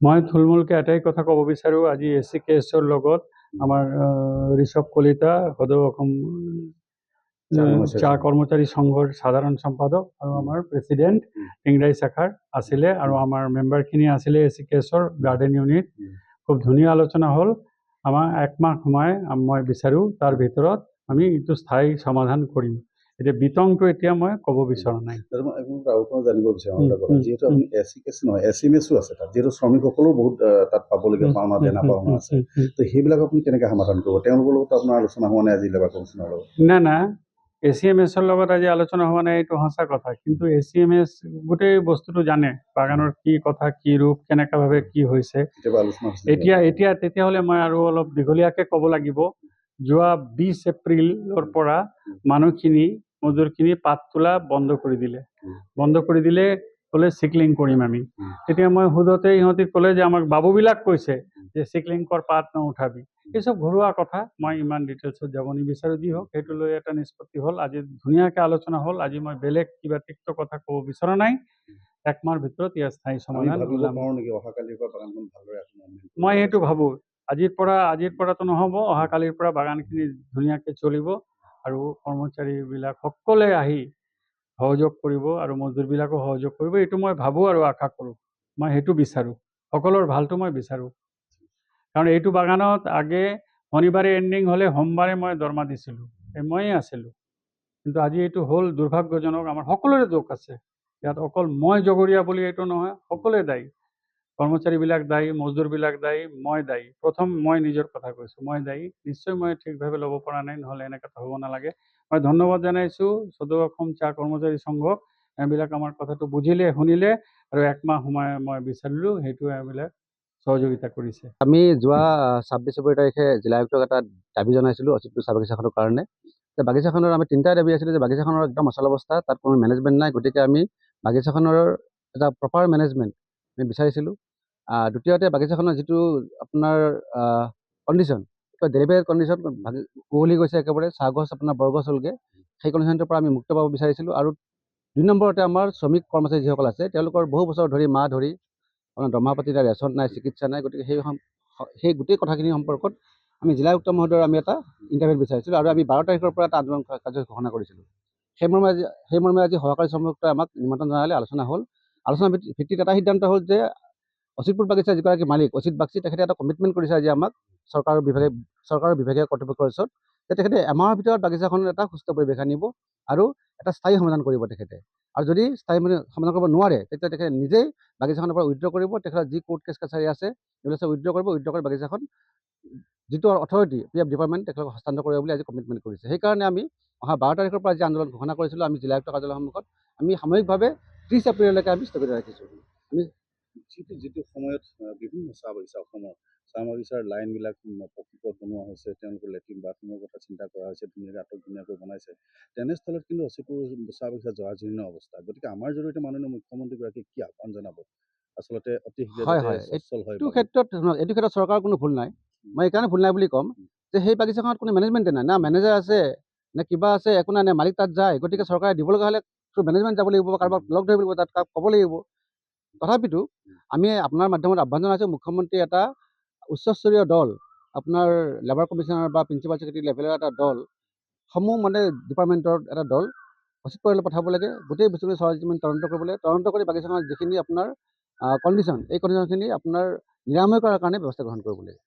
মই থুলমূলকৈ এটাই কথা ক'ব বিচাৰোঁ। আজি SCKSৰ লগত আমাৰ ঋষভ কলিতা সদৌ অসম চাহ কৰ্মচাৰী সংঘৰ সাধাৰণ সম্পাদক আৰু আমাৰ প্ৰেচিডেণ্ট টিংৰাই শাখাৰ আছিলে আৰু আমাৰ মেম্বাৰখিনি আছিলে SCKSৰ গাৰ্ডেন ইউনিট। খুব ধুনীয়া আলোচনা হ'ল। আমাৰ একমাহ সময় মই বিচাৰোঁ, তাৰ ভিতৰত আমি এইটো স্থায়ী সমাধান কৰিম। এতিয়া বিতংটো এতিয়া মই ক'ব বিচৰা নাই। জানিব বিচাৰোঁ যিহেতু আপুনি SCKS নহয় SMS আছে তাত, যিহেতু শ্ৰমিকসকলেও বহুত তাত পাবলগীয়া পাওনা দেনা পাওনা আছে, তো সেইবিলাক আপুনি কেনেকৈ সমাধান কৰিব? তেওঁলোকৰ লগত আপোনাৰ আলোচনা হোৱা নাই আজি লেবাৰ কমিশ্যনৰ লগত? না ACMSৰ লগত আজি আলোচনা হোৱা নাই, এইটো সঁচা কথা। কিন্তু ACMS গোটেই বস্তুটো জানে, বাগানৰ কি কথা, কি ৰূপ, কেনেকুৱাভাৱে কি হৈছে। এতিয়া তেতিয়াহ'লে মই আৰু অলপ দীঘলীয়াকৈ ক'ব লাগিব। যোৱা 20 এপ্ৰিলৰ পৰা মানুহখিনি মজুৰখিনি পাত তোলা বন্ধ কৰি দিলে, ক'লে চিকলিং কৰিম আমি। তেতিয়া মই সোধোতে ইহঁতে ক'লে যে আমাক বাবুবিলাক কৈছে যে চিকলিং কৰ, পাত নুঠাবি। এইসব ঘৰুৱা কথা, মই ইমান ডিটেইলছত যাব নিবিচাৰোঁ। যি হওক, সেইটো লৈ এটা নিষ্পত্তি হ'ল। আজি ধুনীয়াকৈ আলোচনা হ'ল। আজি মই বেলেগ কিবা তিক্ত কথা ক'ব বিচৰা নাই। একমাহৰ ভিতৰত ইয়াৰ স্থায়ী সমাধান ওলাম। মই সেইটো ভাবোঁ। আজিৰ পৰাতো নহ'ব, অহাকালিৰ পৰা বাগানখিনি ধুনীয়াকৈ চলিব আৰু কৰ্মচাৰীবিলাক সকলোৱে আহি সহযোগ কৰিব আৰু মজদুৰবিলাকো সহযোগ কৰিব। এইটো মই ভাবোঁ আৰু আশা কৰোঁ। মই সেইটো বিচাৰোঁ, সকলোৰ ভালটো মই বিচাৰোঁ। কাৰণ এইটো বাগানত আগে শনিবাৰে এণ্ডিং হ'লে সোমবাৰে মই দৰমহা দিছিলোঁ, ময়ে আছিলোঁ। কিন্তু আজি এইটো হ'ল দুৰ্ভাগ্যজনক। আমাৰ সকলোৰে দোষ আছে ইয়াত, অকল মই জগৰীয়া বুলি এইটো নহয়, সকলোৱে দায়ী। কৰ্মচাৰীবিলাক দায়ী, মজদুৰবিলাক দায়ী, মই দায়ী। প্ৰথম মই নিজৰ কথা কৈছোঁ, মই দায়ী। নিশ্চয় মই ঠিকভাৱে ল'ব পৰা নাই, নহ'লে এনেকৈ হ'ব নালাগে। মই ধন্যবাদ জনাইছোঁ সদৌ অসম চাহ কৰ্মচাৰী সংঘক। এইবিলাক আমাৰ কথাটো বুজিলে, শুনিলে আৰু একমাহ সময় মই বিচাৰিলোঁ, সেইটো এইবিলাক সহযোগিতা কৰিছে। আমি যোৱা 26 ফেব্ৰুৱাৰী তাৰিখে জিলা আয়ুক্তক এটা দাবী জনাইছিলোঁ অচিতপুৰ চাহ বাগিচাখনৰ কাৰণে। বাগিচাখনৰ আমি তিনিটা দাবী আছিলে যে বাগিচাখনৰ একদম অচল অৱস্থা, তাত কোনো মেনেজমেণ্ট নাই। গতিকে আমি বাগিচাখনৰ এটা প্ৰপাৰ মেনেজমেণ্ট আমি বিচাৰিছিলোঁ। দ্বিতীয়তে বাগিচাখনৰ যিটো আপোনাৰ কণ্ডিশ্যন, ডেলিভাৰী কণ্ডিশ্যন কুঁৱলী গৈছে, একেবাৰে চাহগছ আপোনাৰ বৰগছ হ'লগৈ। সেই কণ্ডিশ্যনটোৰ পৰা আমি মুক্ত পাব বিচাৰিছিলোঁ। আৰু 2 নম্বৰতে আমাৰ শ্ৰমিক কৰ্মচাৰী যিসকল আছে, তেওঁলোকৰ বহু বছৰ ধৰি মাহ ধৰি আপোনাৰ দৰমহা পাতি নাই, ৰেচন নাই, চিকিৎসা নাই। গতিকে সেই গোটেই কথাখিনি সম্পৰ্কত আমি জিলা আয়ুক্ত মহোদয়ৰ আমি এটা ইণ্টাৰভিউ বিচাৰিছিলোঁ আৰু আমি 12 তাৰিখৰ পৰা এটা আন্দোলন কাৰ্যসূচী ঘোষণা কৰিছিলোঁ। সেই মৰ্মে আজি সহকাৰী শ্ৰমিকসকলে আমাক নিমন্ত্ৰণ জনালে, আলোচনা হ'ল। আলোচনা ভিত্তিত এটা সিদ্ধান্ত হ'ল যে অচিতপুৰ বাগিচাৰ যিগৰাকী মালিক অচিত বাগচি, তেখেতে এটা কমিটমেণ্ট কৰিছে আজি আমাক চৰকাৰৰ বিভাগীয় কৰ্তৃপক্ষৰ ওচৰত, যে তেখেতে এমাহৰ ভিতৰত বাগিচাখনত এটা সুস্থ পৰিৱেশ আনিব আৰু এটা স্থায়ী সমাধান কৰিব তেখেতে। আৰু যদি স্থায়ী সমাধান কৰিব নোৱাৰে, তেতিয়া তেখেতে নিজেই বাগিচাখনৰ পৰা উইথড্ৰ কৰিব। তেখেতৰ যি কোৰ্ট কেছ কাছাৰী আছে এইবিলাক চব উইথড্ৰ কৰি বাগিচাখন যিটো অথৰিটি PF ডিপাৰ্টমেণ্ট তেখেতক হস্তান্তৰ কৰিব বুলি আজি কমিটমেণ্ট কৰিছে। সেইকাৰণে আমি অহা 12 তাৰিখৰ পৰা আজি আন্দোলন ঘোষণা কৰিছিলোঁ। আমি জিলা আয়ুক্ত কাৰ্যালয়ৰ সন্মুখত আমি সাময়িকভাৱে 30 এপ্ৰিললৈকে আমি স্থগিত ৰাখিছোঁ। আমি যিটো সময়ত বিভিন্ন চাহ বাগিচা, অসমৰ চাহ বাগিচাৰ লাইনবিলাক পকীপথ বনোৱা হৈছে, তেওঁলোকৰ লেট্ৰিন বাথৰুমৰ কথা চিন্তা কৰা হৈছে, ধুনীয়াকৈ বনাইছে, তেনেস্থলত কিন্তু অচিতপুৰ চাহ বাগিচা জৰাজীৰ্ণ অৱস্থা। গতিকে আমাৰ জৰিয়তে মাননীয় মুখ্যমন্ত্ৰীগৰাকীক কি আহ্বান জনাব? আচলতে অতি এইটো ক্ষেত্ৰত চৰকাৰৰ কোনো ভুল নাই। মই এইকাৰণে ভুল নাই বুলি ক'ম যে সেই বাগিচাখনত কোনো মেনেজমেণ্টে নাই, না মেনেজাৰ আছে, নে কিবা আছে, একো নাই, নে মালিক তাত যায়। গতিকে চৰকাৰে দিব লগা হ'লে মেনেজমেণ্ট যাব লাগিব, কাৰোবাক লগ ধৰিব লাগিব, তাত ক'ব লাগিব। তথাপিতো আমি আপোনাৰ মাধ্যমত আহ্বান জনাইছোঁ, মুখ্যমন্ত্ৰী এটা উচ্চস্তৰীয় দল, আপোনাৰ লেবাৰ কমিশ্যনাৰ বা প্ৰিন্সিপাল ছেক্ৰেটাৰী লেভেলৰ এটা দল, সমূহ মানে ডিপাৰ্টমেণ্টৰ এটা দল অচিতপুৰলৈ পঠাব লাগে। গোটেই বস্তুখিনি তদন্ত কৰিব লাগে। তদন্ত কৰি বাগিচাখনৰ যিখিনি আপোনাৰ কণ্ডিশ্যন, এই কণ্ডিশ্যনখিনি আপোনাৰ নিৰাময় কৰাৰ কাৰণে ব্যৱস্থা গ্ৰহণ কৰিব লাগে।